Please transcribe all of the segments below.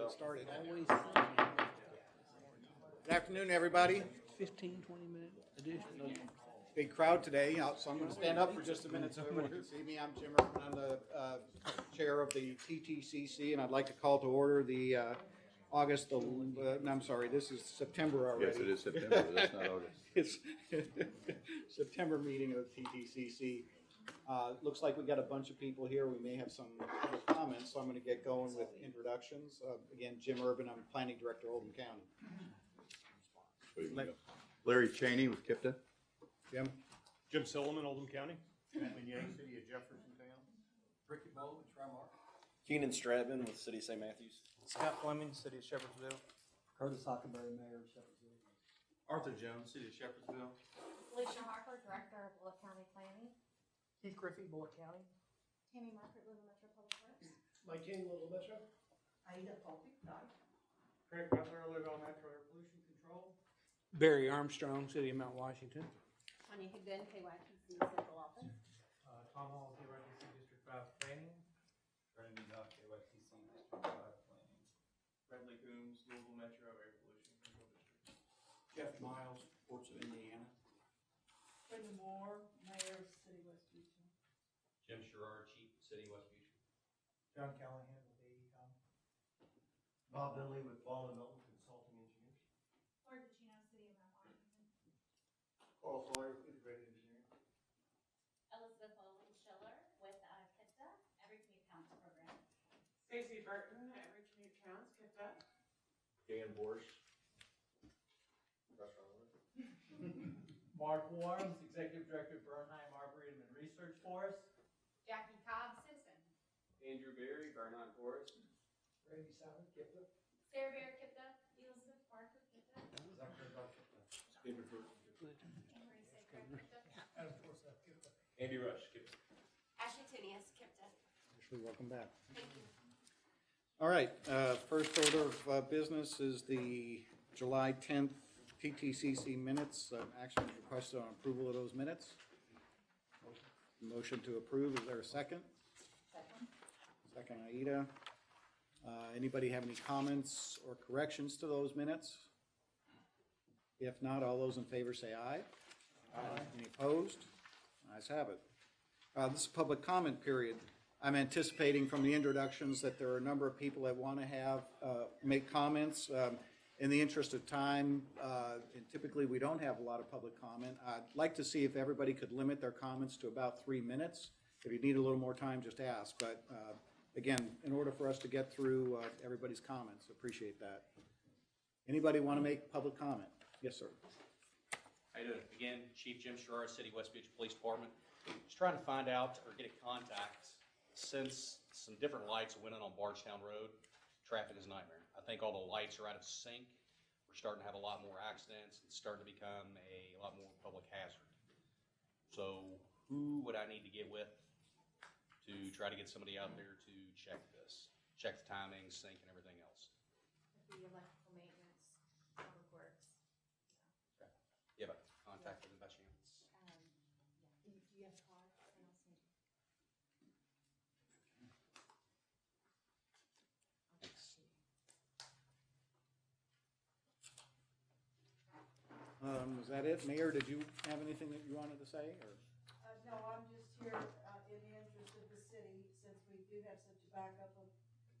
get started. Good afternoon, everybody. 15, 20-minute edition. Big crowd today, so I'm going to stand up for just a minute so everybody can see me. I'm Jim Urban. I'm the chair of the TTCC, and I'd like to call to order the this is September already. Yes, it is September, but that's not August. It's September meeting of TTCC. Looks like we got a bunch of people here. We may have some public comments, so I'm going to get going with introductions. Again, Jim Urban. I'm Planning Director, Oldham County. Larry Cheney with KIPTA. Jim Silliman, Oldham County. Bentley Yang, City of Jeffersontown. Ricky Bowe with Tri-Mark. Keenan Stratman with City of St. Matthews. Scott Fleming, City of Shepherdsville. Curtis Huckleberry, Mayor of Shepherdsville. Arthur Jones, City of Shepherdsville. Alicia Harper, Director of Bullock County Planning. Keith Griffey, Bullock County. Tammy Margaret, Little Metro Public Works. Mike King, Little Metro. Aida Polk, Dodge. Craig Butler, Louisville Metro Air Pollution Control. Barry Armstrong, City of Mount Washington. Tanya Higdon, KYTC Central Office. Tom Hall, KYTC District 5 Planning. Brandon Duff, KYTC District 5 Planning. Bradley Coombs, Louisville Metro Air Pollution Control District. Jeff Miles, Ports of Indiana. Brenda Moore, Mayor of City West Houston. Jim Sherrard, Chief, City of West Beach. John Callahan with AECom. Bob Bentley with Ball and Milton Consulting Engineers. Laura DeCino, City of Mount Washington. Carl Sawyer, Integrated Engineering. Elizabeth Olin Schiller with KIPTA, Every Commute Counts Program. Stacy Burton, Every Commute Counts, KIPTA. Dan Borsch. Mark Warms, Executive Director of Bernheim Arboretum and Research Forest. Jackie Cobb, Citizen. Andrew Berry, Barnard Forest. Randy Simon, KIPTA. Sarah Bear, KIPTA. Elizabeth Parker, KIPTA. Zachary Buck, KIPTA. David Burton. Anne Marie Saker, KIPTA. And of course, KIPTA. Andy Rush, KIPTA. Ashley Tinius, KIPTA. Ashley, welcome back. Thank you. All right, first order of business is the July 10th TTCC minutes. Action is requested on approval of those minutes. Motion to approve. Is there a second? Second. Second, Aida. Anybody have any comments or corrections to those minutes? If not, all those in favor say aye. Aye. Any opposed? Ayes have it. This is public comment period. I'm anticipating from the introductions that there are a number of people that want to make comments. In the interest of time, and typically we don't have a lot of public comment, I'd like to see if everybody could limit their comments to about 3 minutes. If you need a little more time, just ask. But again, in order for us to get through everybody's comments, appreciate that. Anybody want to make public comment? Yes, sir. How you doing? Again, Chief Jim Sherrard, City of West Beach Police Department. Just trying to find out or get in contact since some different lights went in on Bardstown Road. Traffic is a nightmare. I think all the lights are out of sync. We're starting to have a lot more accidents. It's starting to become a lot more public hazard. So who would I need to get with to try to get somebody out there to check this? Check the timing, sync, and everything else. The electrical maintenance, public works. Okay. You have a contact with them by chance? Do you have a card? Thanks. Was that it? Mayor, did you have anything that you wanted to say? Or? No, I'm just here in the interest of the city, since we do have such a backup of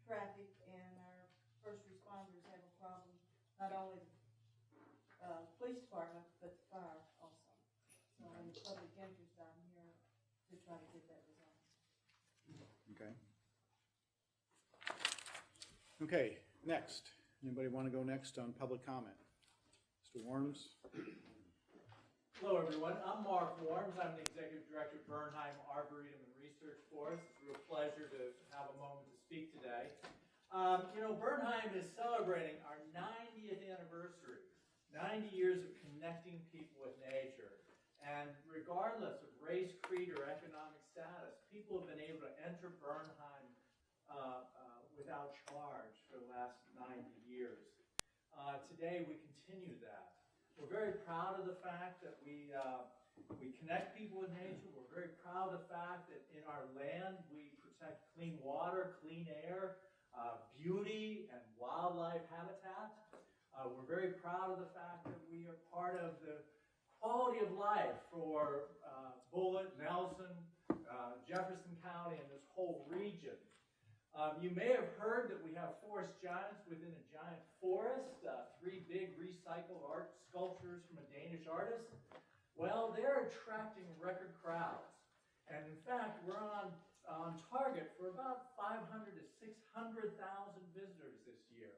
traffic and our first responders have a problem, not only the police department, but the fire also. So in the public interest, I'm here to try to get that resolved. Okay. Okay, next. Anybody want to go next on public comment? Mr. Worms? Hello, everyone. I'm Mark Warms. I'm the Executive Director of Bernheim Arboretum and Research Forest. It's a real pleasure to have a moment to speak today. Bernheim is celebrating our 90th anniversary, 90 years of connecting people with nature. And regardless of race, creed, or economic status, people have been able to enter Bernheim without charge for the last 90 years. Today, we continue that. We're very proud of the fact that we connect people with nature. We're very proud of the fact that in our land we protect clean water, clean air, beauty, and wildlife. wildlife habitat. We're very proud of the fact that we are part of the quality of life for Bullitt, Nelson, Jefferson County, and this whole region. You may have heard that we have forest giants within a giant forest, 3 big recycled art sculptures from a Danish artist. Well, they're attracting record crowds. And in fact, we're on target for about 500 to 600,000 visitors this year.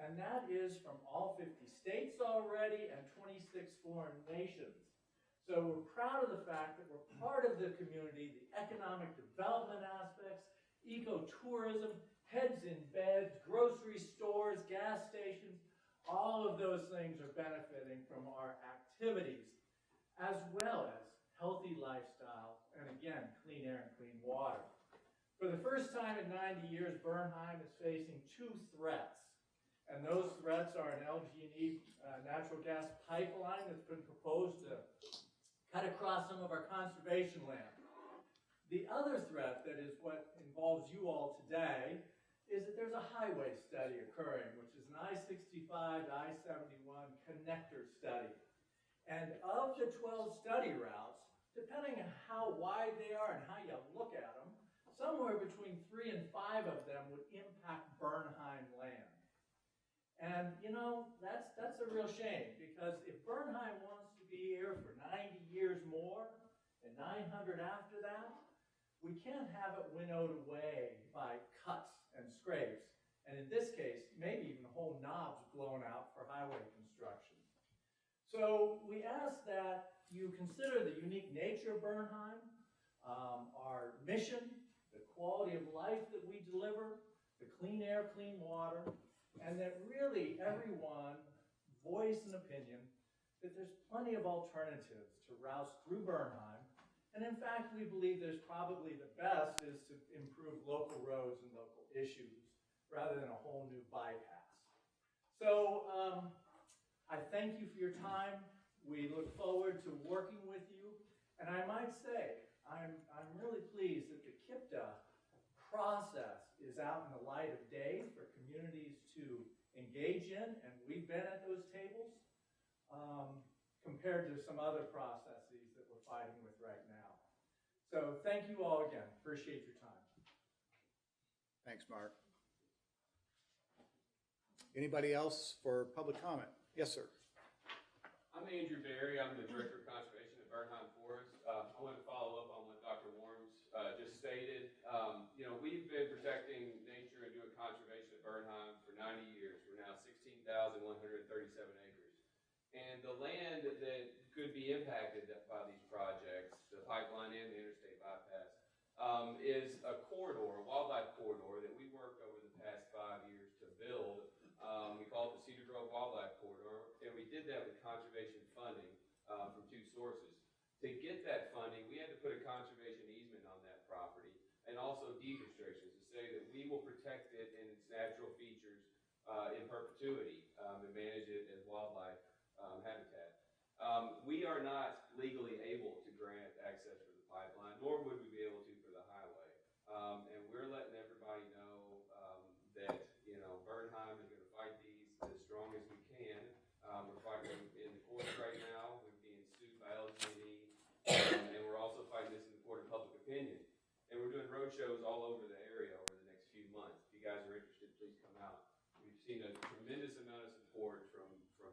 And that is from all 50 states already and 26 foreign nations. So we're proud of the fact that we're part of the community, the economic development aspects, ecotourism, heads in beds, grocery stores, gas stations, all of those things are benefiting from our activities, as well as healthy lifestyles, and again, clean air and clean water. For the first time in 90 years, Bernheim is facing 2 threats. And those threats are an LG&E natural gas pipeline that's been proposed to cut across some of our conservation land. The other threat that is what involves you all today is that there's a highway study occurring, which is an I-65 to I-71 connector study. And of the 12 study routes, depending on how wide they are and how you look at them, somewhere between 3 and 5 of them would impact Bernheim land. And, you know, that's a real shame, because if Bernheim wants to be here for 90 years more and 900 after that, we can't have it winnowed away by cuts and scrapes, and in this case, maybe even whole knobs blown out for highway construction. So we ask that you consider the unique nature of Bernheim, our mission, the quality of life that we deliver, the clean air, clean water, and that really everyone voice an opinion that there's plenty of alternatives to routes through Bernheim. And in fact, we believe there's probably the best is to improve local roads and local issues rather than a whole new bypass. So I thank you for your time. We look forward to working with you. And I might say, I'm really pleased that the KIPTA process is out in the light of day for communities to engage in, and we've been at those tables compared to some other processes that we're fighting with right now. So thank you all again. Appreciate your time. Thanks, Mark. Anybody else for public comment? Yes, sir. I'm Andrew Berry. I'm the Director of Conservation at Bernheim Forest. I want to follow up on what Dr. Worms just stated. You know, we've been protecting nature and doing conservation at Bernheim for 90 years. We're now 16,137 acres. And the land that could be impacted by these projects, the pipeline and the interstate bypass, is a corridor, a wildlife corridor that we worked over the past 5 years to build. We call it the Cedar Grove Wildlife Corridor, and we did that with conservation funding from 2 sources. To get that funding, we had to put a conservation easement on that property and also deed restrictions to say that we will protect it and its natural features in perpetuity and manage it as wildlife habitat. We are not legally able to grant access for the pipeline, nor would we be able to for the highway. And we're letting everybody know that, you know, Bernheim is going to fight these as strong as we can. We're fighting in the courts right now. We're being sued by LG&E, and we're also fighting this in the court of public opinion. And we're doing road shows all over the area over the next few months. If you guys are interested, please come out. We've seen a tremendous amount of support from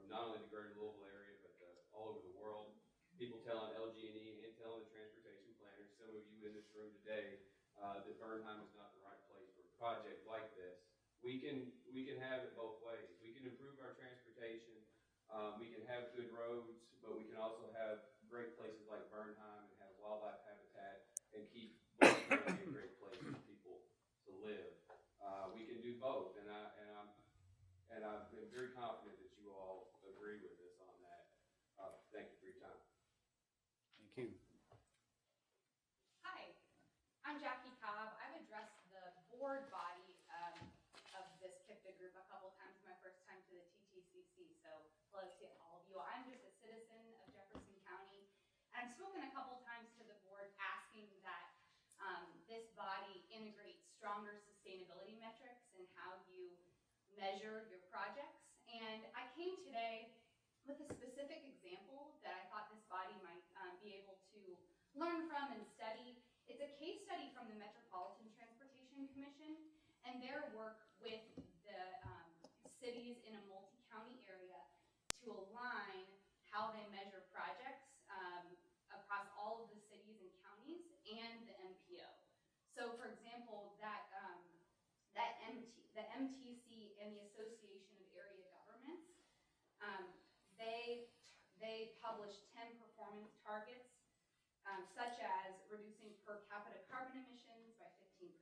not only the greater Louisville area, but all over the world. People telling LG&E and telling the transportation planners, some of you in this room today, that Bernheim is not the right place for a project like this. We can have it both ways. We can improve our transportation. We can have good roads, but we can also have great places like Bernheim and have wildlife habitat and keep both a great place for people to live. We can do both, and I'm very confident that you all agree with us on that. Thank you for your time. Thank you. Hi, I'm Jackie Cobb. I've addressed the board body of this KIPTA group a couple times. My first time to the TTCC, so hello to all of you. I'm just a citizen of Jefferson County, and I've spoken a couple times to the board asking that this body integrate stronger sustainability metrics and how you measure your projects. And I came today with a specific example that I thought this body might be able to learn from and study. It's a case study from the Metropolitan Transportation Commission and their work with the cities in a multi-county area to align how they measure projects across all of the cities and counties and the MPO. So for example, the MTC and the Association of Area Governments, they published 10 performance targets, such as reducing per capita carbon emissions by 15%,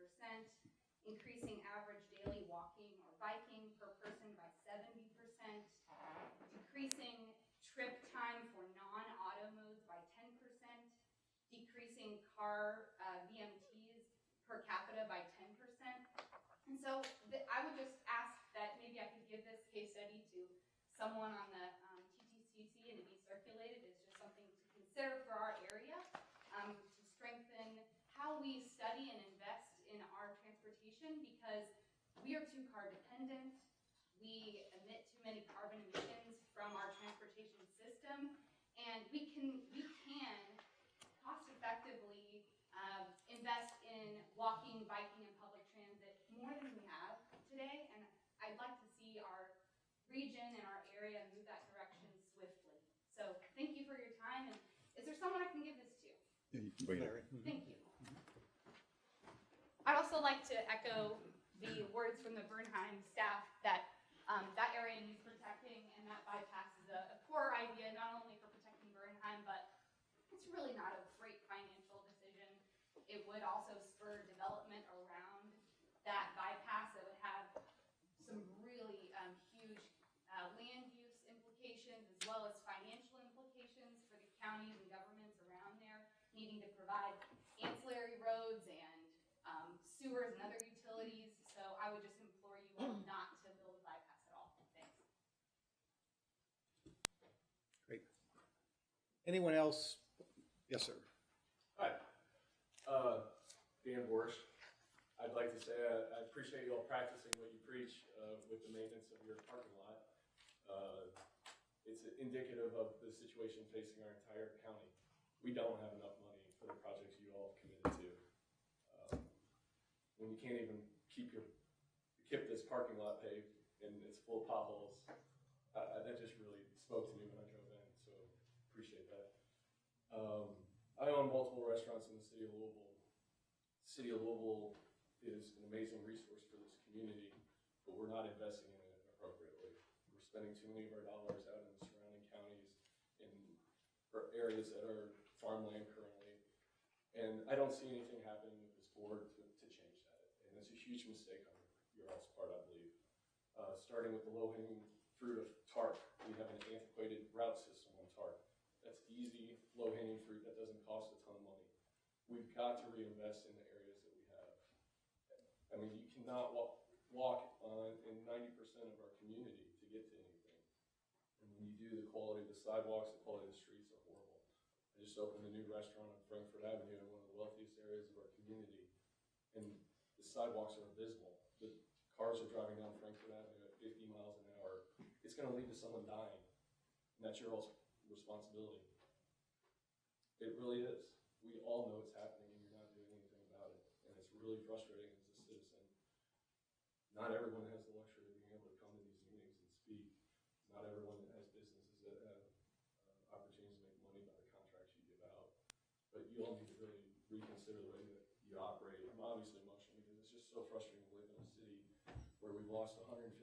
increasing average daily walking or biking per person by 70%, decreasing trip time for non-auto modes by 10%, decreasing car VMTs per capita by 10%. And so I would just ask that maybe I could give this case study to someone on the TTCC and to be circulated. It's just something to consider for our area to strengthen how we study and invest in our transportation, because we are too car dependent. We emit too many carbon emissions from our transportation system, and we can cost effectively invest in walking, biking, and public transit more than we have today. And I'd like to see our region and our area move that direction swiftly. So thank you for your time. And is there someone I can give this to? Larry. Thank you. I'd also like to echo the words from the Bernheim staff that that area needs protecting, and that bypass is a core idea, not only for protecting Bernheim, but it's really not a great financial decision. It would also spur development around that bypass that would have some really huge land use implications, as well as financial implications for the counties and governments around there, needing to provide ancillary roads and sewers and other utilities. So I would just implore you all not to build a bypass at all. Thanks. Great. Anyone else? Yes, sir. Hi, Dan Borsch. I'd like to say I appreciate you all practicing what you preach with the maintenance of your parking lot. It's indicative of the situation facing our entire county. We don't have enough money for the projects you all committed to. When you can't even keep this parking lot paved and it's full of potholes, that just really spoke to me when I drove in, so appreciate that. I own multiple restaurants in the city of Louisville. The city of Louisville is an amazing resource for this community, but we're not investing in it appropriately. We're spending too many of our dollars out in the surrounding counties in areas that are farmland currently. And I don't see anything happening with this board to change that. And it's a huge mistake on your all's part, I believe. Starting with the low-hanging fruit of TARP. We have an antiquated route system on TARP. That's easy, low-hanging fruit that doesn't cost a ton of money. We've got to reinvest in the areas that we have. I mean, you cannot walk on in 90% of our community to get to anything. And when you do, the quality of the sidewalks, the quality of the streets are horrible. I just opened a new restaurant on Frankfurt Avenue in one of the wealthiest areas of our community, and the sidewalks are abysmal. The cars are driving down Frankfurt Avenue at 50 miles an hour. It's going to lead to someone dying, and that's your all's responsibility. It really is. We all know it's happening, and you're not doing anything about it, and it's really frustrating as a citizen. Not everyone has the luxury of being able to come to these meetings and speak. Not everyone has businesses that have opportunities to make money by the contracts you give out. But you all need to really reconsider the way that you operate. I'm obviously emotional because it's just so frustrating to live in a city where we've lost 150,000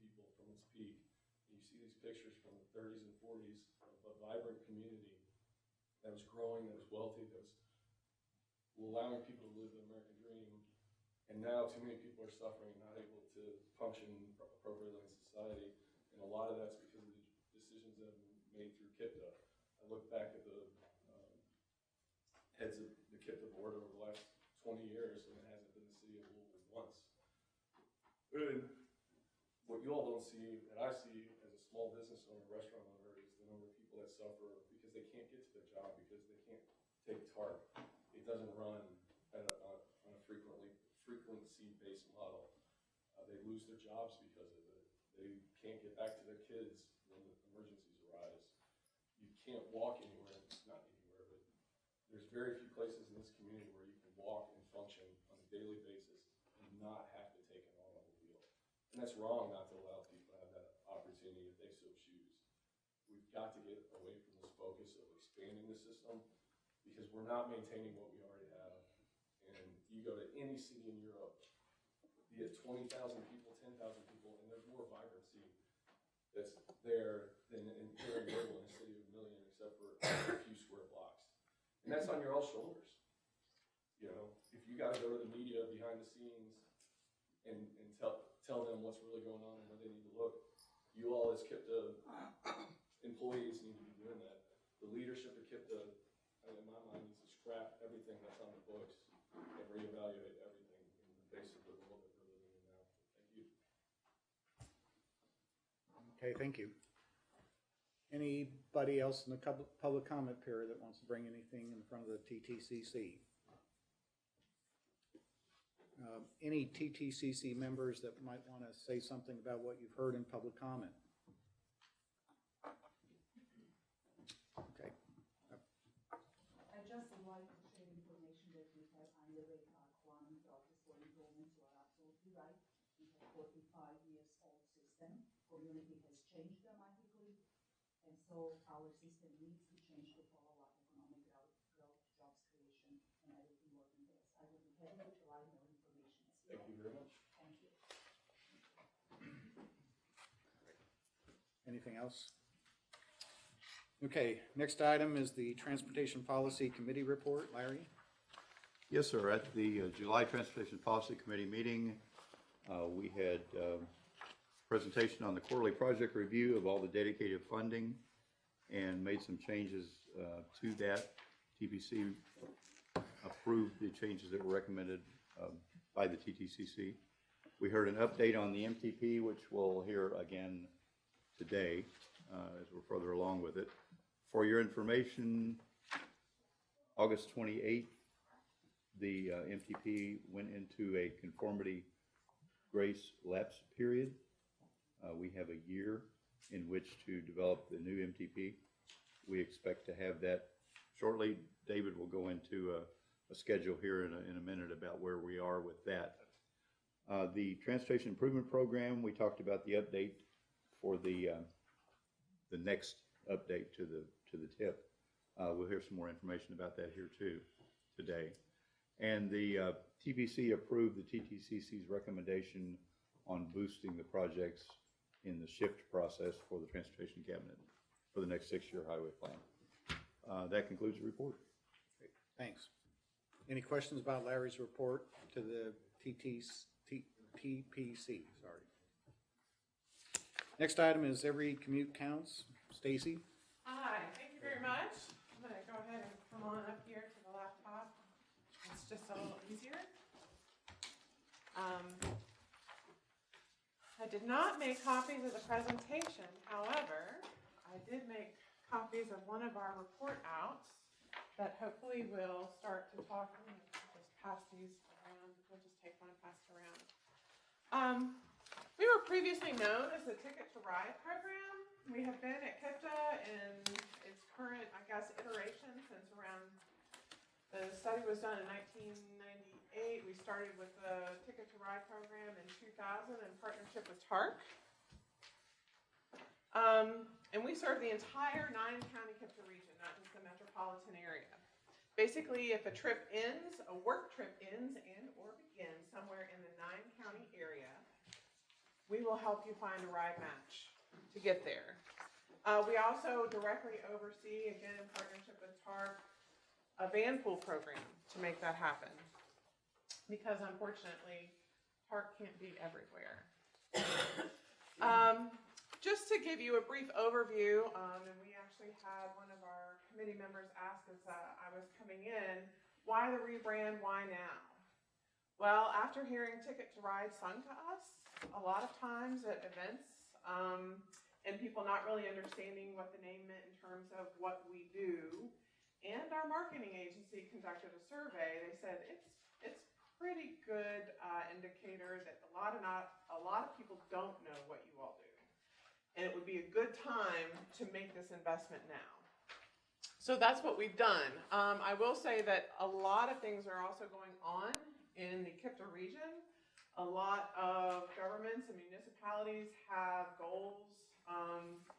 people from its peak. And you see these pictures from the 30s and 40s of a vibrant community that was growing, that was wealthy, that was allowing people to live the American dream. And now too many people are suffering and not able to function appropriately in society. And a lot of that's because of the decisions that have been made through KIPTA. I look back at the heads of the KIPTA board over the last 20 years, and it hasn't been the city of Louisville once. And what you all don't see, that I see as a small business owner, restaurant owner, is the number of people that suffer because they can't get to their job, because they can't take TARP. It doesn't run on a frequency-based model. They lose lose their jobs because of it. They can't get back to their kids when the emergencies arise. You can't walk anywhere, not anywhere, but there's very few places in this community where you can walk and function on a daily basis and not have to take an automobile. And that's wrong not to allow people to have that opportunity if they so choose. We've got to get away from this focus of expanding the system because we're not maintaining what we already have. And you go to any city in Europe, be it 20,000 people, 10,000 people, and there's more vibrancy that's there than here in Louisville, in a city of 1 million, except for a few square blocks. And that's on your all shoulders. You know, if you got to go to the media behind the scenes and tell them what's really going on and where they need to look, you all as KIPTA employees need to be doing that. The leadership of KIPTA, in my mind, needs to scrap everything that's on the books and reevaluate everything in the face of the world that we're living in now. Thank you. Okay, thank you. Anybody else in the public comment period that wants to bring anything in front of the TTCC? Any TTCC members that might want to say something about what you've heard in public comment? Okay. I just would like to share information that we have under the Quantum Process for Improvement. You are absolutely right. We have 45 years old system. Community has changed dramatically, and so our system needs to change to follow up economic growth, jobs creation, and everything what entails. I would be happy to provide more information as well. Thank you very much. Thank you. Anything else? Okay, next item is the Transportation Policy Committee report. Larry? Yes, sir. At the July Transportation Policy Committee meeting, we had presentation on the quarterly project review of all the dedicated funding and made some changes to that. TPC approved the changes that were recommended by the TTCC. We heard an update on the MTP, which we'll hear again today as we're further along with it. For your information, August 28th, the MTP went into a conformity grace lapse period. We have a year in which to develop the new MTP. We expect to have that shortly. David will go into a schedule here in a minute about where we are with that. The Transportation Improvement Program, we talked about the update for the next update to the TIP. We'll hear some more information about that here too today. And the TPC approved the TTCC's recommendation on boosting the projects in the SHIFT process for the Transportation Cabinet for the next 6-year highway plan. That concludes the report. Great. Thanks. Any questions about Larry's report to the TPC? Sorry. Next item is every commute counts. Stacy? Hi, thank you very much. I'm going to go ahead and come on up here to the laptop. It's just a little easier. I did not make copies of the presentation. However, I did make copies of one of our report outs that hopefully will start to talk. Just pass these around. We'll just take one and pass it around. We were previously known as the Ticket to Ride program. We have been at KIPTA in its current, I guess, iteration since around, the study was done in 1998. We started with the Ticket to Ride program in 2000 in partnership with TARC. And we serve the entire 9-county KIPTA region, not just the metropolitan area. Basically, if a trip ends, a work trip ends and or begins somewhere in the 9-county area, we will help you find a ride match to get there. We also directly oversee, again in partnership with TARC, a van pool program to make that happen. Because unfortunately, TARC can't be everywhere. Just to give you a brief overview, and we actually had one of our committee members ask as I was coming in, why the rebrand, why now? Well, after hearing Ticket to Ride sung to us a lot of times at events, and people not really understanding what the name meant in terms of what we do, and our marketing agency conducted a survey, they said it's pretty good indicator that a lot lot of people don't know what you all do. And it would be a good time to make this investment now. So that's what we've done. I will say that a lot of things are also going on in the KIPTA region. A lot of governments and municipalities have goals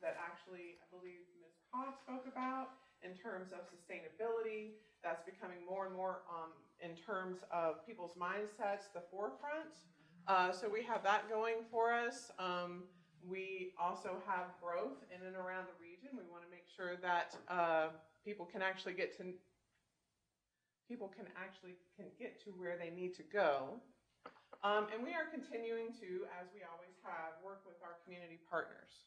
that actually, I believe Ms. Cobb spoke about in terms of sustainability. That's becoming more and more in terms of people's mindsets, the forefront. So we have that going for us. We also have growth in and around the region. We want to make sure that people can actually get to where they need to go. And we are continuing to, as we always have, work with our community partners.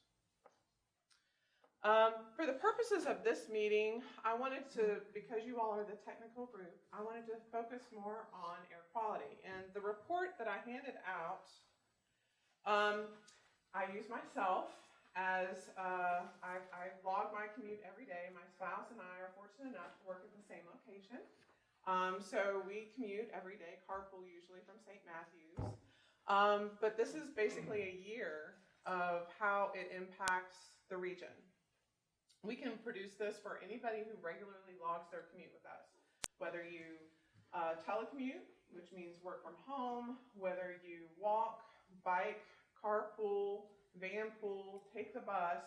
For the purposes of this meeting, I wanted to, because you all are the technical group, I wanted to focus more on air quality. And the report that I handed out, I use myself as, I log my commute every day. My spouse and I are fortunate enough to work at the same location. So we commute every day, carpool usually from St. Matthews. But this is basically a year of how it impacts the region. We can produce this for anybody who regularly logs their commute with us. Whether you telecommute, which means work from home, whether you walk, bike, carpool, vanpool, take the bus,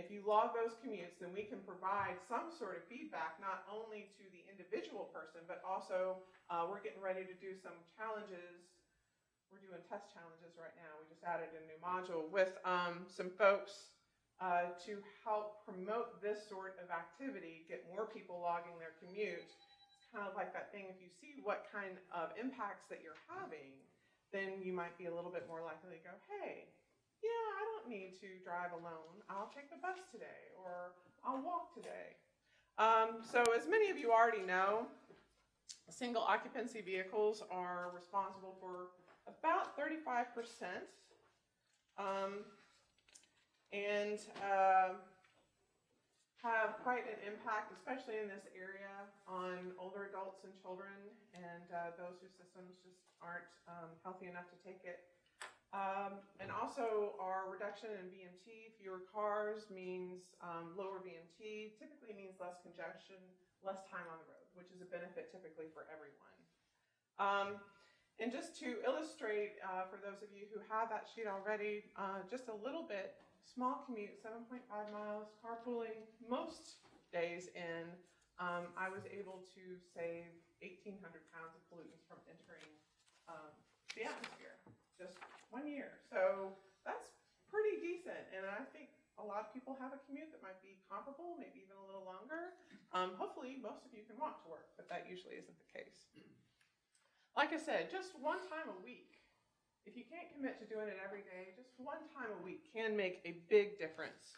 if you log those commutes, then we can provide some sort of feedback, not only to the individual person, but also we're getting ready to do some challenges. We're doing test challenges right now. We just added a new module with some folks to help promote this sort of activity, get more people logging their commute. It's kind of like that thing, if you see what kind of impacts that you're having, then you might be a little bit more likely to go, hey, yeah, I don't need to drive alone. I'll take the bus today, or I'll walk today. So as many of you already know, single occupancy vehicles are responsible for about 35%. And have quite an impact, especially in this area, on older adults and children, and those whose systems just aren't healthy enough to take it. And also our reduction in VMT, fewer cars means lower VMT, typically means less congestion, less time on the road, which is a benefit typically for everyone. And just to illustrate, for those of you who have that sheet already, just a little bit, small commute, 7.5 miles, carpooling, most days in, I was able to save 1,800 pounds of pollutants from entering the atmosphere, just 1 year. So that's pretty decent, and I think a lot of people have a commute that might be comparable, maybe even a little longer. Hopefully, most of you can walk to work, but that usually isn't the case. Like I said, just one time a week. If you can't commit to doing it every day, just one time a week can make a big difference.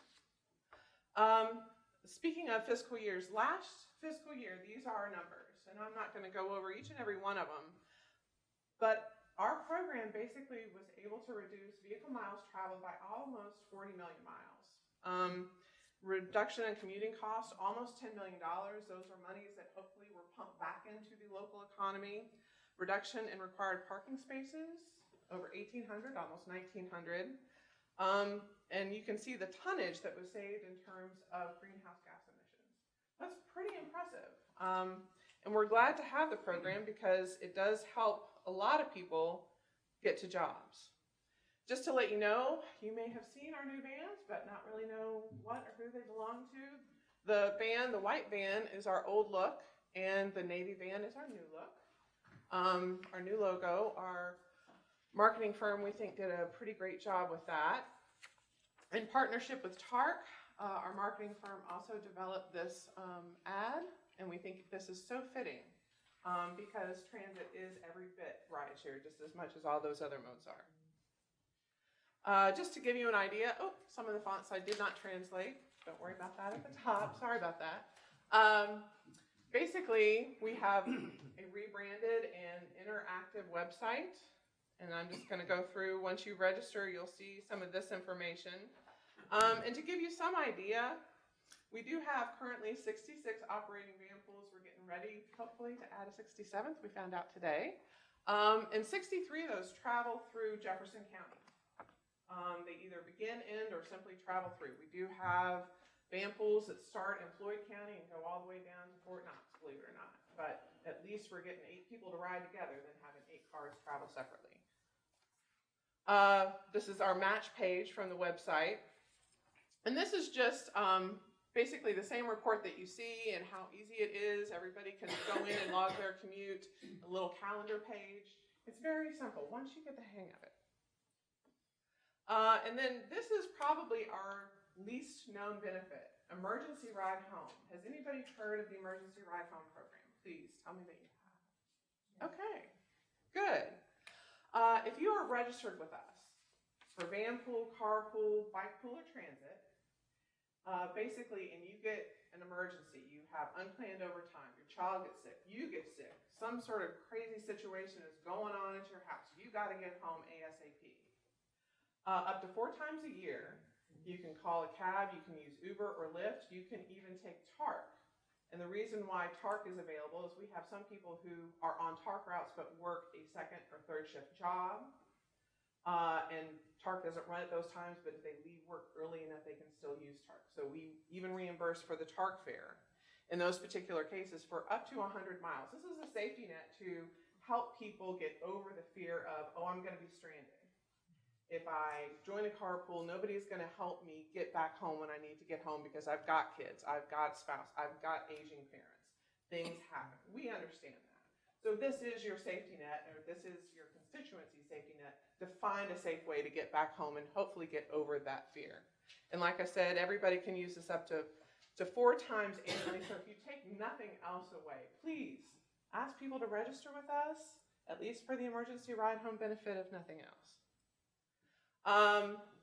Speaking of fiscal years, last fiscal year, these are our numbers, and I'm not going to go over each and every one of them, but our program basically was able to reduce vehicle miles traveled by almost 40 million miles. Reduction in commuting costs, almost $10 million. Those are monies that hopefully were pumped back into the local economy. Reduction in required parking spaces, over 1,800, almost 1,900. And you can see the tonnage that was saved in terms of greenhouse gas emissions. That's pretty impressive. And we're glad to have the program because it does help a lot of people get to jobs. Just to let you know, you may have seen our new vans, but not really know what or who they belong to. The van, the white van, is our old look, and the navy van is our new look. Our new logo, our marketing firm, we think, did a pretty great job with that. In partnership with TARC, our marketing firm also developed this ad, and we think this is so fitting because transit is every bit rideshare, just as much as all those other modes are. Just to give you an idea, some of the fonts I did not translate. Don't worry about that at the top. Sorry about that. Basically, we have a rebranded and interactive website. And I'm just going to go through, once you register, you'll see some of this information. And to give you some idea, we do have currently 66 operating van pools. We're getting ready, hopefully, to add a 67th, we found out today. And 63 of those travel through Jefferson County. They either begin, end, or simply travel through. We do have van pools that start in Floyd County and go all the way down to Fort Knox, believe it or not. But at least we're getting 8 people to ride together than having 8 cars travel separately. This is our match page from the website. And this is just basically the same report that you see and how easy it is. Everybody can go in and log their commute, a little calendar page. It's very simple once you get the hang of it. And then this is probably our least known benefit, emergency ride home. Has anybody heard of the emergency ride home program? Please tell me that you have. Okay, good. If you are registered with us for van pool, carpool, bike pool, or transit, basically, and you get an emergency, you have unplanned overtime, your child gets sick, you get sick, some sort of crazy situation is going on at your house, you got to get home ASAP. Up to 4 times a year, you can call a cab, you can use Uber or Lyft, you can even take TARC. And the reason why TARC is available is we have some people who are on TARC routes but work a 2nd or 3rd shift job. And TARC doesn't run at those times, but if they leave work early enough, they can still use TARC. So we even reimburse for the TARC fare in those particular cases for up to 100 miles. This is a safety net to help people get over the fear of, oh, I'm going to be stranded. If I join a carpool, nobody's going to help me get back home when I need to get home because I've got kids, I've got a spouse, I've got aging parents. Things happen. We understand that. So this is your safety net, or this is your constituency safety net to find a safe way to get back home and hopefully get over that fear. And like I said, everybody can use this up to 4 times annually. So if you take nothing else away, please ask people to register with us, at least for the emergency ride home benefit, if nothing else.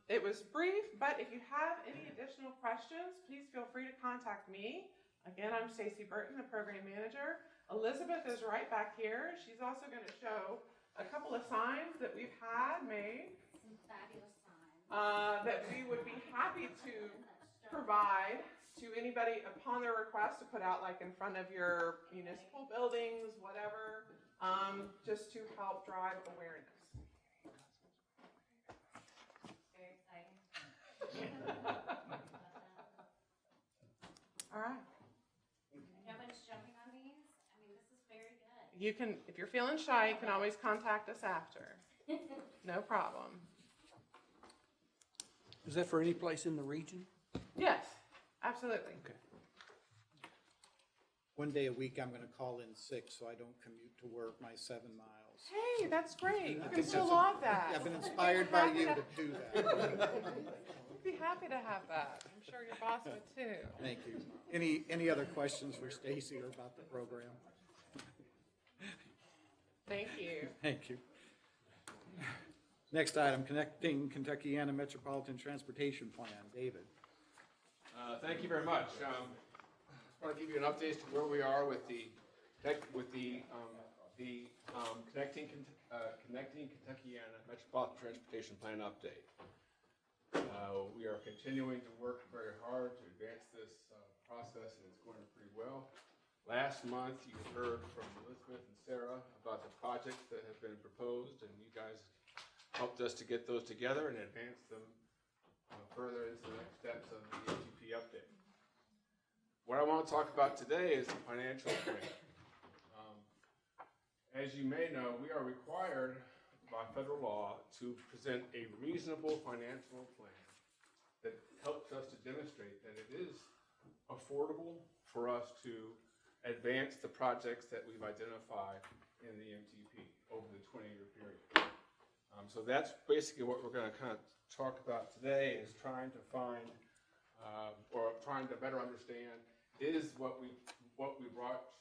It was brief, but if you have any additional questions, please feel free to contact me. Again, I'm Stacy Burton, the program manager. Elizabeth is right back here. She's also going to show a couple of signs that we've had made. Some fabulous signs. That we would be happy to provide to anybody upon their request to put out, like in front of your municipal buildings, whatever, just to help drive awareness. All right. Nobody's jumping on these? I mean, this is very good. You can, if you're feeling shy, you can always contact us after. No problem. Is that for any place in the region? Yes, absolutely. Okay. One day a week, I'm going to call in sick so I don't commute to work my 7 miles. Hey, that's great. You can It's still just- log that. I've been inspired by you to do that. We'd be happy to have that. I'm sure your boss would too. Thank you. Any other questions for Stacy or about the program? Thank you. Thank you. Next item, Connecting Kentuckiana Metropolitan Transportation Plan. David. Thank you very much. I just want to give you an update as to where we are with the Connecting Kentuckiana Metropolitan Transportation Plan update. We are continuing to work very hard to advance this process, and it's going pretty well. Last month, you heard from Elizabeth and Sarah about the projects that have been proposed, and you guys helped us to get those together and advance them further into the next steps of the ATP update. What I want to talk about today is the financial plan. As you may know, we are required by federal law to present a reasonable financial plan that helps us to demonstrate that it is affordable for us to advance the projects that we've identified in the MTP over the 20-year period. So that's basically what we're going to kind of talk about today, is trying to find or trying to better understand, is what we brought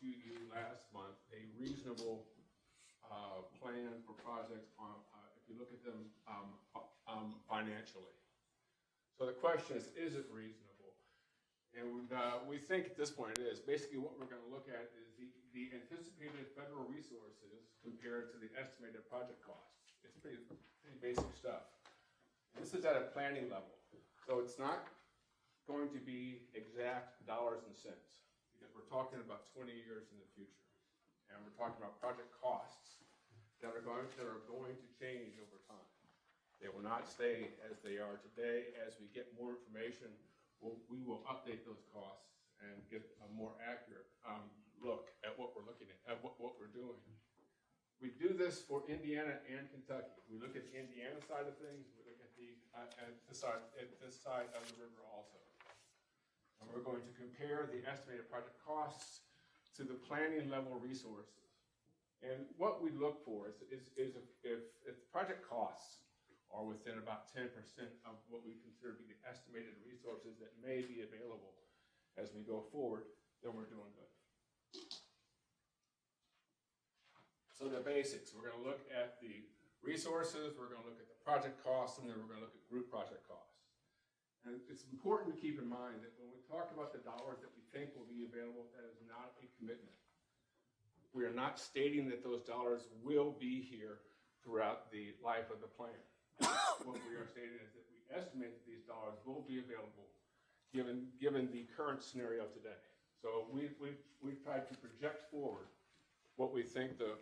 to you last month a reasonable plan for projects if you look at them financially. So the question is it reasonable? And we think at this point it is. Basically what we're going to look at is the anticipated federal resources compared to the estimated project costs. It's pretty basic stuff. This is at a planning level. So it's not going to be exact dollars and cents, because we're talking about 20 years in the future. And we're talking about project costs that are going to change over time. They will not stay as they are today. As we get more information, we will update those costs and get a more accurate look at what we're looking at what we're doing. We do this for Indiana and Kentucky. We look at the Indiana side of things. We look at this side of the river also. And we're going to compare the estimated project costs to the planning level resources. And what we look for is if project costs are within about 10% of what we consider to be the estimated resources that may be available as we go forward, then we're doing good. So the basics, we're going to look at the resources, we're going to look at the project costs, and then we're going to look at group project costs. And it's important to keep in mind that when we talk about the dollars that we think will be available, that is not a commitment. We are not stating that those dollars will be here throughout the life of the plan. What we are stating is that we estimate that these dollars will be available given the current scenario today. So we've tried to project forward what we think the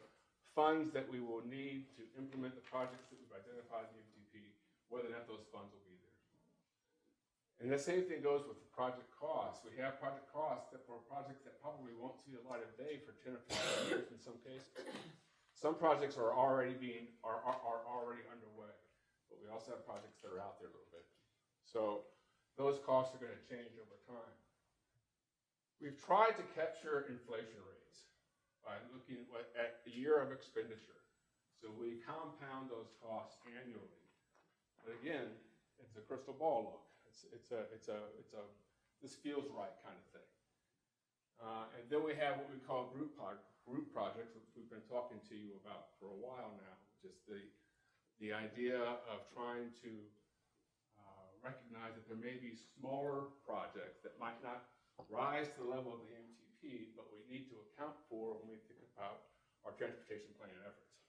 funds that we will need to implement the projects that we've identified in the MTP, whether or not those funds will be there. And the same thing goes with the project costs. We have project costs that for projects that probably won't see the light of day for 10 or 15 years in some cases. Some projects are already already underway, but we also have projects that are out there a little bit. So those costs are going to change over time. We've tried to capture inflation rates by looking at the year of expenditure. So we compound those costs annually. But again, it's a crystal ball look. It's a this feels right kind of thing. And then we have what we call group projects, which we've been talking to you about for a while now, which is the idea of trying to recognize that there may be smaller projects that might not rise to the level of the MTP, but we need to account for when we think about our transportation plan efforts.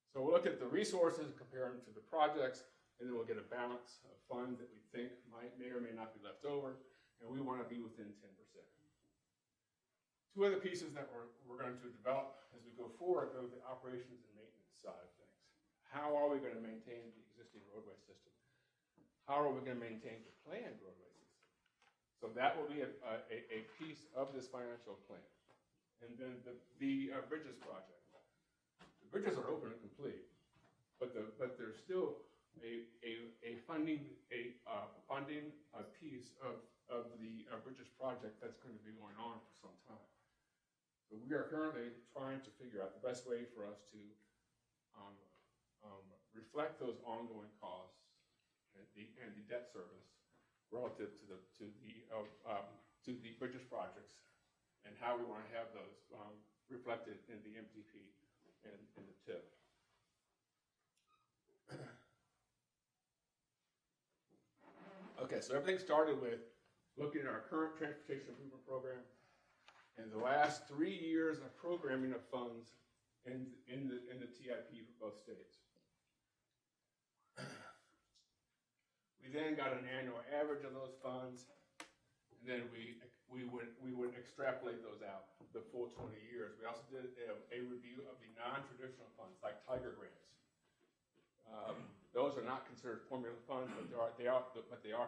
So we'll look at the resources and compare them to the projects, and then we'll get a balance of funds that we think may or may not be left over, and we want to be within 10%. Two other pieces that we're going to develop as we go forward are the operations and maintenance side of things. How are we going to maintain the existing roadway system? How are we going to maintain the planned roadway system? So that will be a piece of this financial plan. And then the bridges project. The bridges are open and complete, but there's still a funding piece of the bridges project that's going to be going on for some time. So we are currently trying to figure out the best way for us to reflect those ongoing costs and the debt service relative to the bridges projects, and how we want to have those reflected in the MTP and in the TIP. Okay, so everything started with looking at our current transportation improvement program and the last 3 years of programming of funds in the TIP for both states. We then got an annual average of those funds, and then we would extrapolate those out the full 20 years. We also did a review of the non-traditional funds, like Tiger grants. Those are not considered formula funds, but they are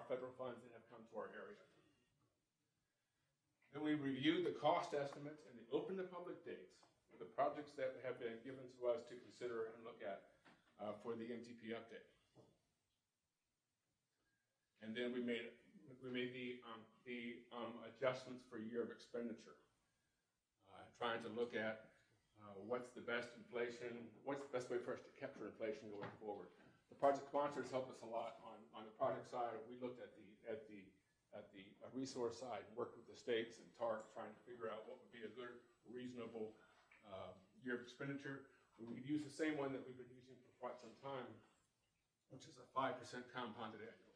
federal funds that have come to our area. Then we reviewed the cost estimates and we opened the public dates for the projects that have been given to us to consider and look at for the MTP update. And then we made the adjustments for year of expenditure, trying to look at what's the best way for us to capture inflation going forward. The project sponsors helped us a lot on the project side. We looked at the resource side and worked with the states and TARC, trying to figure out what would be a good, reasonable year of expenditure. We've used the same one that we've been using for quite some time, which is a 5% compounded annually.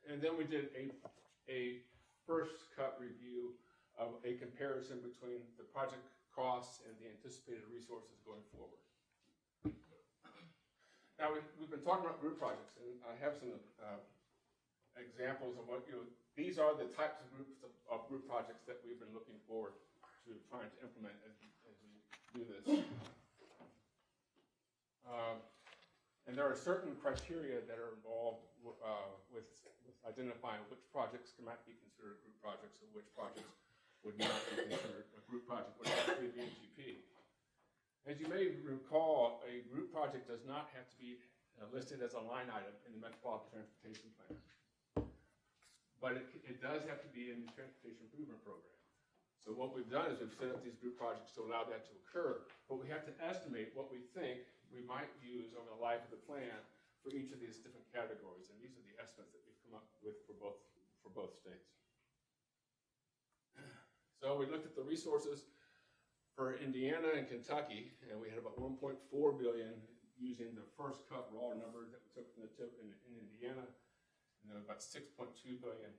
And then we did a first cut review of a comparison between the project costs and the anticipated resources going forward. Now, we've been talking about group projects, and I have some examples of these are the types of group projects that we've been looking forward to trying to implement as we do this. And there are certain criteria that are involved with identifying which projects might be considered group projects and which projects would not be considered a group project, would have to be the MTP. As you may recall, a group project does not have to be listed as a line item in the Metropolitan Transportation Plan. But it does have to be in the Transportation Improvement Program. So what we've done is we've set up these group projects to allow that to occur, but we have to estimate what we think we might use over the life of the plan for each of these different categories, and these are the estimates that we've come up with for both states. So we looked at the resources for Indiana and Kentucky, and we had about 1.4 billion using the first cut raw number that we took from the tip in Indiana, and then about 6.2 billion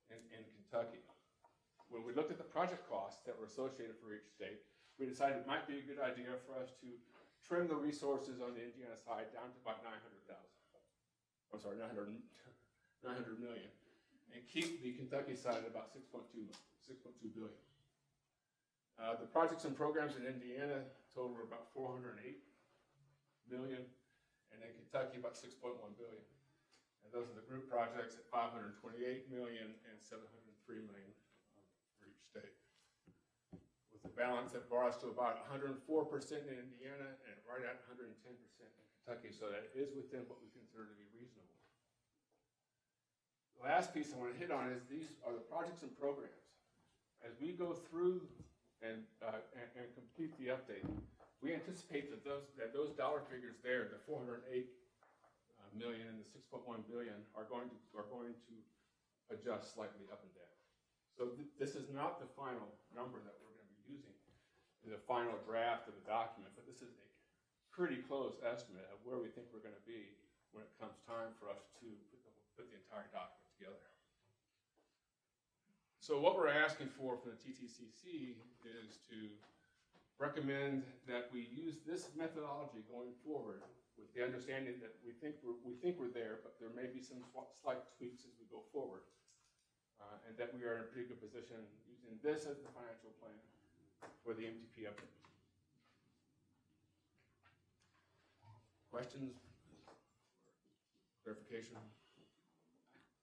in Kentucky. When we looked at the project costs that were associated for each state, we decided it might be a good idea for us to trim the resources on the Indiana side down to about 900 million, and keep the Kentucky side at about 6.2 billion. The projects and programs in Indiana total about 408 million, and in Kentucky about 6.1 billion. And those are the group projects at 528 million and 703 million for each state. With the balance that brought us to about 104% in Indiana and right at 110% in Kentucky, so that is within what we consider to be reasonable. The last piece I want to hit on is these are the projects and programs. As we go through and complete the update, we anticipate that those dollar figures there, the 408 million and the 6.1 billion, are going to adjust slightly up and down. So this is not the final number that we're going to be using in the final draft of the document, but this is a pretty close estimate of where we think we're going to be when it comes time for us to put the entire document together. So what we're asking for from the TTCC is to recommend that we use this methodology going forward, with the understanding that we think we're there, but there may be some slight tweaks as we go forward, and that we are in a pretty good position using this as the financial plan for the MTP update. Questions? Clarification?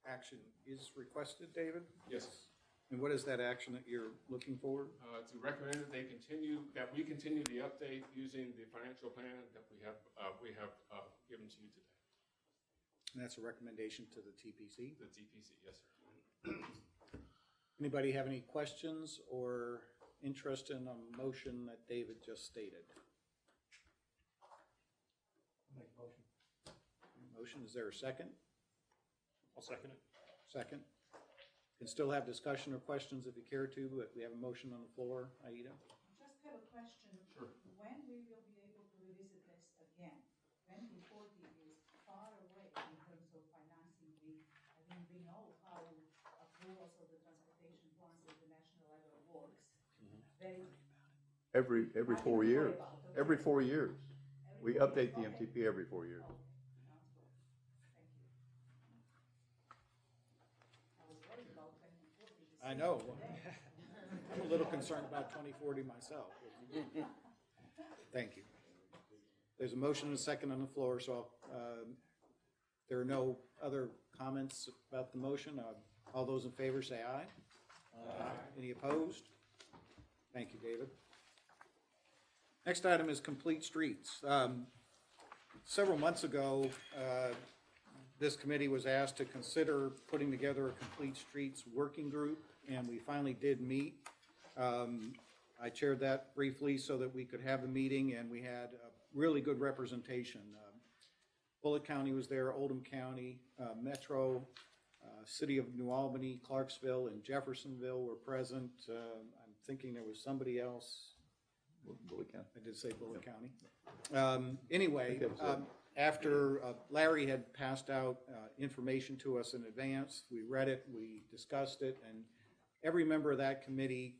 Action is requested, David? Yes. And what is that action that you're looking for? To recommend that we continue the update using the financial plan that we have given to you today. And that's a recommendation to the TPC? The TPC, yes, sir. Anybody have any questions or interest in a motion that David just stated? Make a motion. Motion, is there a second? I'll second it. Second. Can still have discussion or questions if you care to, but we have a motion on the floor. Aida? Just have a question. Sure. When we will be able to revisit this again? When reporting is far away in terms of financing, we know how approvals of the transportation plans at the national level works. Every 4 years. Every 4 years. We update the MTP every 4 years. I know. I'm a little concerned about 2040 myself. Thank you. There's a motion and a second on the floor, so there are no other comments about the motion. All those in favor say aye. Aye. Any opposed? Thank you, David. Next item is complete streets. Several months ago, this committee was asked to consider putting together a complete streets working group, and we finally did meet. I chaired that briefly so that we could have the meeting, and we had a really good representation. Bullitt County was there, Oldham County, Metro, City of New Albany, Clarksville, and Jeffersonville were present. I'm thinking there was somebody else. Bullitt County. I did say Bullitt County. Anyway, after Larry had passed out information to us in advance, we read it, we discussed it, and every member of that committee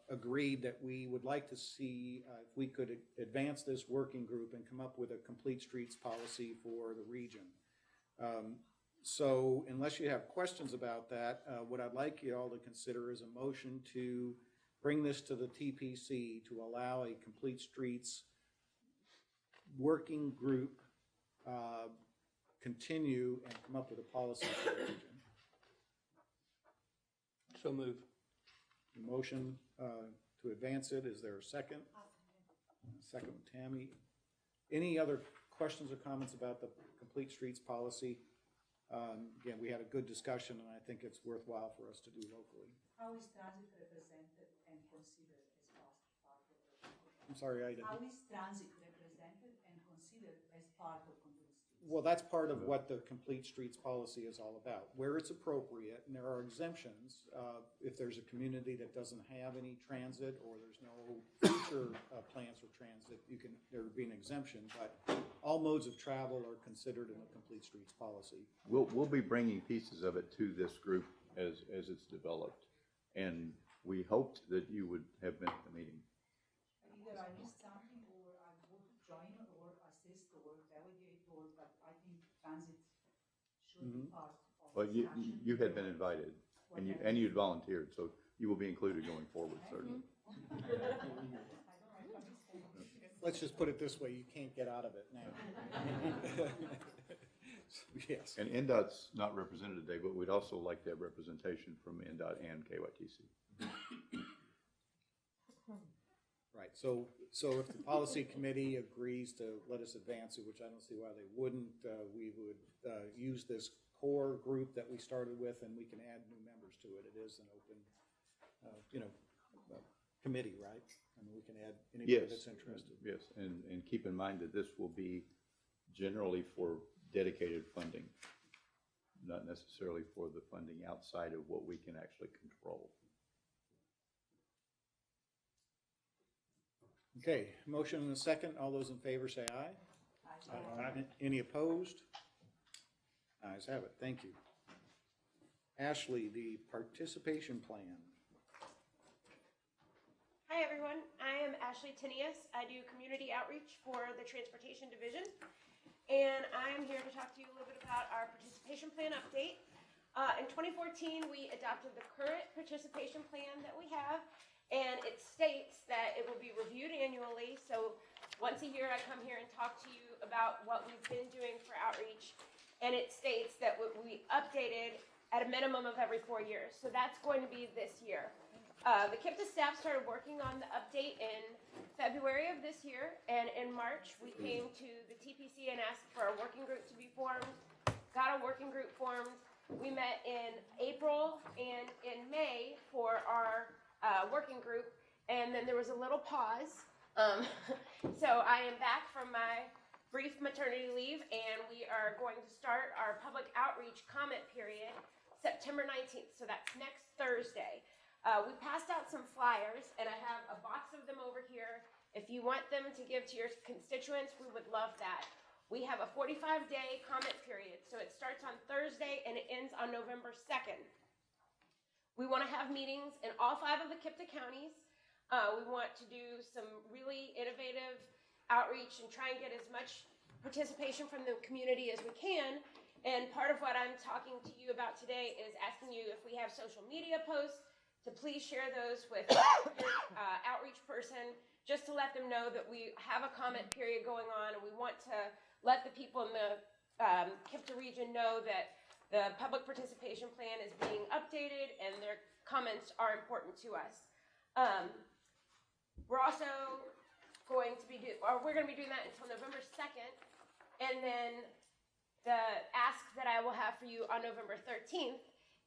agreed that we would like to see if we could advance this working group and come up with a complete streets policy for the region. So unless you have questions about that, what I'd like you all to consider is a motion to bring this to the TPC to allow a complete streets working group continue and come up with a policy for the region? So move. Motion to advance it, is there a second? Second with Tammy. Any other questions or comments about the Complete Streets policy? Again, we had a good discussion, and I think it's worthwhile for us to do locally. How is transit represented and considered as part of the? I'm sorry, I didn't. How is transit represented and considered as part of complete streets? Well, that's part of what the Complete Streets policy is all about, where it's appropriate, and there are exemptions. If there's a community that doesn't have any transit, or there's no future plans for transit, there would be an exemption, but all modes of travel are considered in the Complete Streets policy. We'll be bringing pieces of it to this group as it's developed, and we hoped that you would have been at the meeting. Either I missed something, or I would join, or assist, or delegate, but I think transit should be part of. But you had been invited, and you'd volunteered, so you will be included going forward, certainly. Let's just put it this way, you can't get out of it now. Yes. And NDOT's not represented today, but we'd also like to have representation from NDOT and KYTC. Right, so if the policy committee agrees to let us advance it, which I don't see why they wouldn't, we would use this core group that we started with, and we can add new members to it. It is an open, committee, right? I mean, we can add anybody that's interested. Yes, and keep in mind that this will be generally for dedicated funding, not necessarily for the funding outside of what we can actually control. Okay, motion and a second. All those in favor say aye. Aye. Any opposed? Ayes have it. Thank you. Ashley, the participation plan. Hi, everyone. I am Ashley Tinius. I do community outreach for the Transportation Division, and I am here to talk to you a little bit about our participation plan update. In 2014, we adopted the current participation plan that we have, and it states that it will be reviewed annually. So once a year, I come here and talk to you about what we've been doing for outreach, and it states that we updated at a minimum of every 4 years. So that's going to be this year. The KIPTA staff started working on the update in February of this year, and in March we came to the TPC and asked for a working group to be formed, got a working group formed. We met in April and in May for our working group, and then there was a little pause. So I am back from my brief maternity leave, and we are going to start our public outreach comment period September 19th, so that's next Thursday. We passed out some flyers, and I have a box of them over here. If you want them to give to your constituents, we would love that. We have a 45-day comment period, so it starts on Thursday and it ends on November 2nd. We want to have meetings in all 5 of the KIPTA counties. We want to do some really innovative outreach and try and get as much participation from the community as we can. And part of what I'm talking to you about today is asking you if we have social media posts, to please share those with your outreach person, just to let them know that we have a comment period going on, and we want to let the people in the KIPTA region know that the public participation plan is being updated and their comments are important to us. We're also going to be we're going to be doing that until November 2nd, and then the ask that I will have for you on November 13th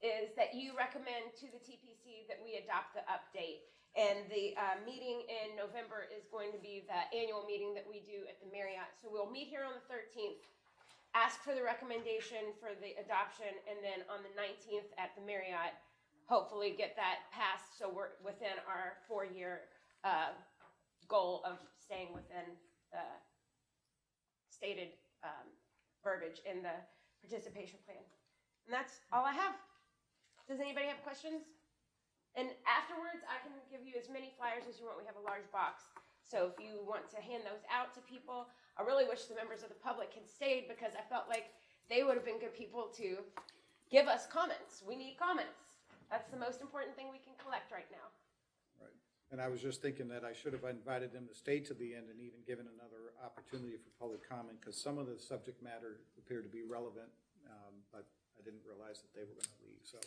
is that you recommend to the TPC that we adopt the update. And the meeting in November is going to be the annual meeting that we do at the Marriott. So we'll meet here on the 13th, ask for the recommendation for the adoption, and then on the 19th at the Marriott, hopefully get that passed so we're within our 4-year goal of staying within the stated verbiage in the participation plan. And that's all I have. Does anybody have questions? And afterwards, I can give you as many flyers as you want. We have a large box. So if you want to hand those out to people, I really wish the members of the public had stayed, because I felt like they would have been good people to give us comments. We need comments. That's the most important thing we can collect right now. Right. And I was just thinking that I should have invited them to stay to the end and even given another opportunity for public comment, because some of the subject matter appeared to be relevant, but I didn't realize that they were going to leave, so.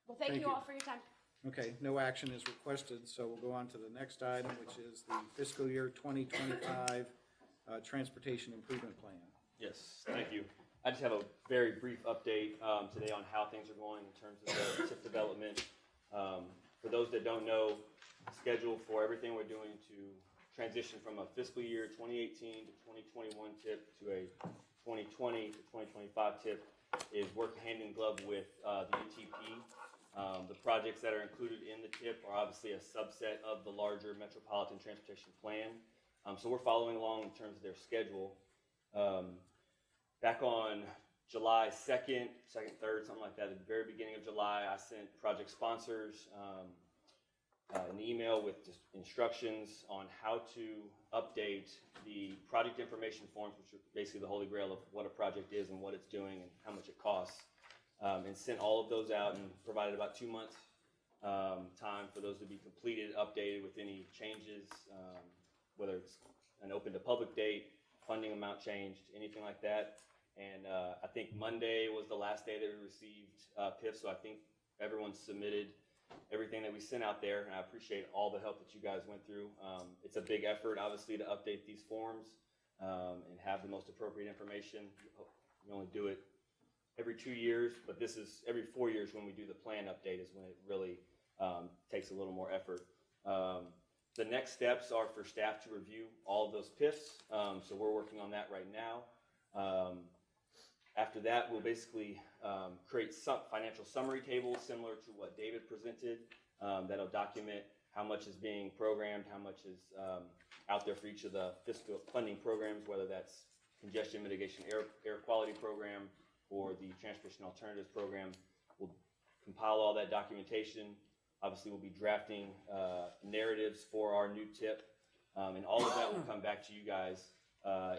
Well, thank Thank you you. all for your time. Okay, no action is requested, so we'll go on to the next item, which is the fiscal year 2025 Transportation Improvement Plan. Yes, thank you. I just have a very brief update today on how things are going in terms of the TIP development. For those that don't know, the schedule for everything we're doing to transition from a fiscal year 2018 to 2021 TIP to a 2020 to 2025 TIP is work hand in glove with the UTP. The projects that are included in the TIP are obviously a subset of the larger Metropolitan Transportation Plan. So we're following along in terms of their schedule. Back on July 2nd, 3rd, something like that, at the very beginning of July, I sent project sponsors an email with just instructions on how to update the project information forms, which are basically the holy grail of what a project is and what it's doing and how much it costs, and sent all of those out and provided about 2 months time for those to be completed, updated with any changes, whether it's an open to public date, funding amount changed, anything like that. And I think Monday was the last day that we received PIF, so I think everyone submitted everything that we sent out there, and I appreciate all the help that you guys went through. It's a big effort, obviously, to update these forms and have the most appropriate information. We only do it every 2 years, but this is every 4 years when we do the plan update is when it really takes a little more effort. The next steps are for staff to review all of those PIFs, so we're working on that right now. After that, we'll basically create some financial summary tables similar to what David presented that'll document how much is being programmed, how much is out there for each of the fiscal funding programs, whether that's congestion mitigation air quality program or the transportation alternatives program. We'll compile all that documentation. Obviously, we'll be drafting narratives for our new TIP, and all of that will come back to you guys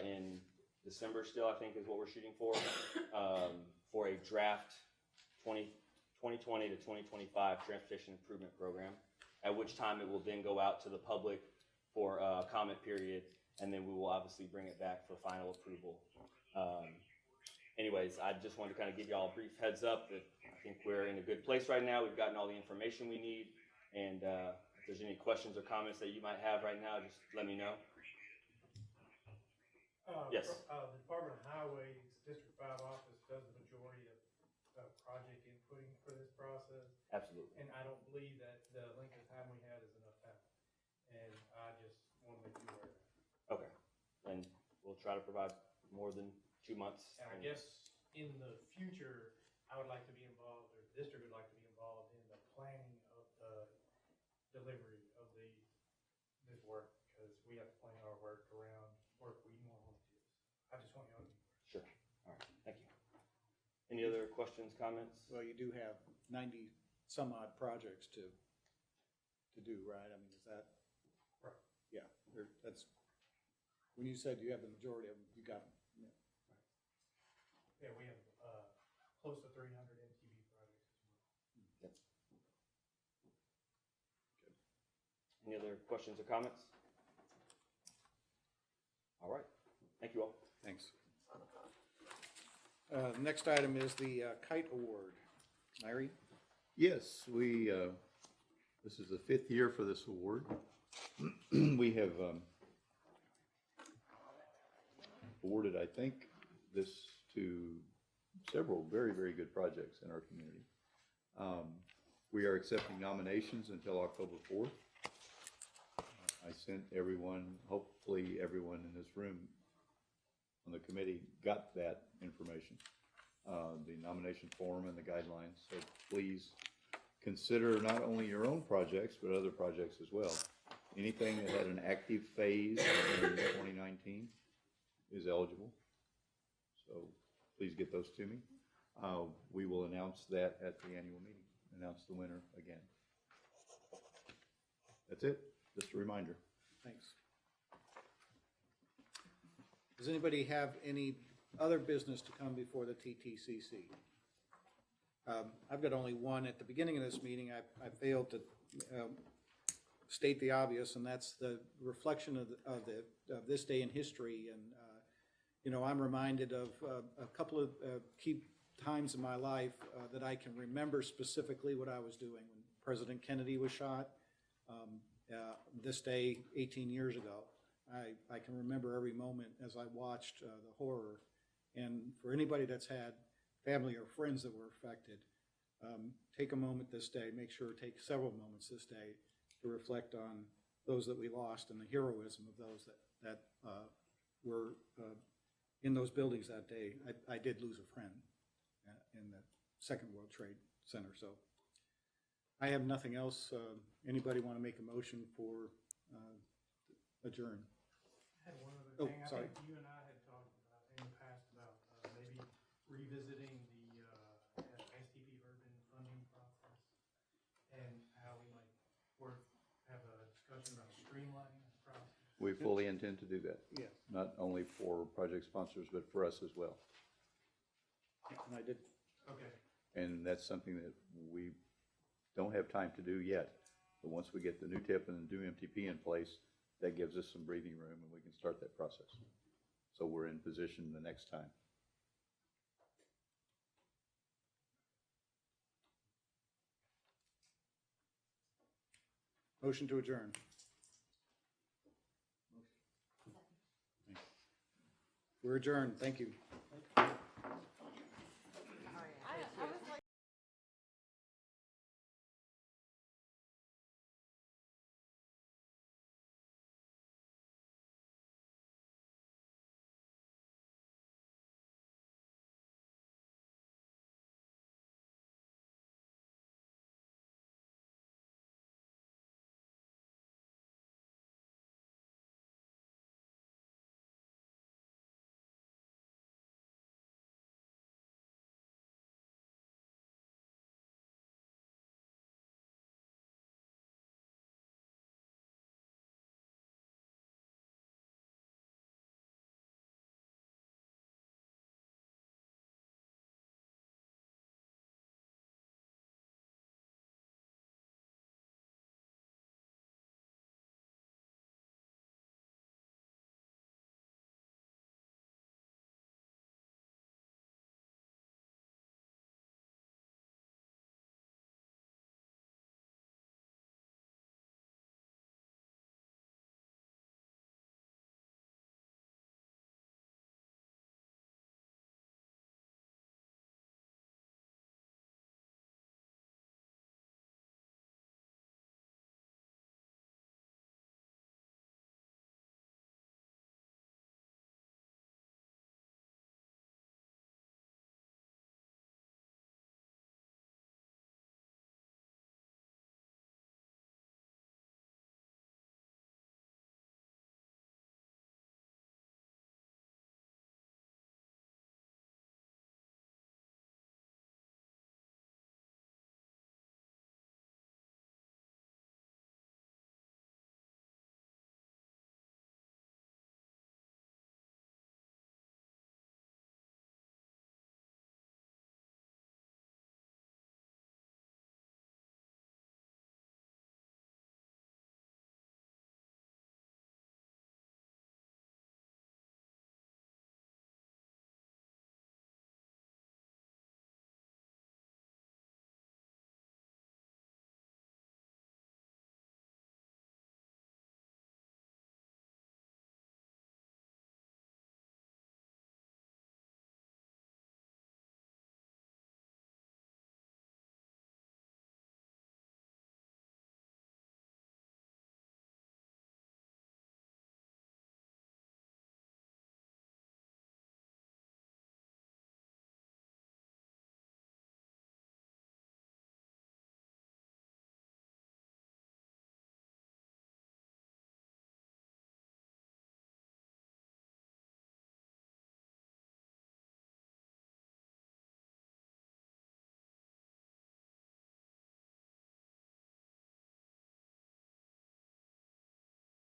in December still, I think, is what we're shooting for a draft 2020 to 2025 Transportation Improvement Program, at which time it will then go out to the public for a comment period, and then we will obviously bring it back for final approval. Anyways, I just wanted to kind of give you all a brief heads up that I think we're in a good place right now. We've gotten all the information we need, and if there's any questions or comments that you might have right now, just let me know. Yes. The Department of Highways District 5 office does the majority of project inputting for this process. Absolutely. And I don't believe that the length of time we had is enough time. And I just want to make you aware of that. Okay. And we'll try to provide more than 2 months. And I guess in the future, I would like to be involved, or the district would like to be involved in the planning of the delivery of this work, because we have to plan our work around work we normally do. I just want you to know. Sure. All right. Thank you. Any other questions, comments? Well, you do have 90 some odd projects to do, right? I mean, is that? Right. Yeah, that's, when you said you have the majority of them, you got them. Yeah. Yeah, we have close to 300 MTB projects as well. Yep. Good. Any other questions or comments? All right. Thank you all. Thanks. Next item is the kite award. Larry? Yes, this is the 5th year for this award. We have awarded, I think, this to several very, very good projects in our community. We are accepting nominations until October 4th. I sent everyone, hopefully everyone in this room on the committee got that information, the nomination form and the guidelines. So please consider not only your own projects, but other projects as well. Anything that had an active phase in 2019 is eligible. So please get those to me. We will announce that at the annual meeting, announce the winner again. That's it. Just a reminder. Thanks. Does anybody have any other business to come before the TTCC? I've got only one. At the beginning of this meeting, I failed to state the obvious, and that's the reflection of this day in history. And I'm reminded of a couple of key times in my life that I can remember specifically what I was doing when President Kennedy was shot. This day, 18 years ago, I can remember every moment as I watched the horror. And for anybody that's had family or friends that were affected, take a moment this day, make sure take several moments this day to reflect on those that we lost and the heroism of those that were in those buildings that day. I did lose a friend in the Second World Trade Center. So I have nothing else. Anybody want to make a motion for adjourn? I had one other thing. Sorry. I think you and I had talked about in the past about maybe revisiting the STP urban funding process and how we might have a discussion about streamlining the process. We fully intend to do that. Yeah. Not only for project sponsors, but for us as well. And I did. Okay. And that's something that we don't have time to do yet. But once we get the new TIP and the new MTP in place, that gives us some breathing room and we can start that process. So we're in position the next time. Motion to adjourn. We're adjourned. Thank you.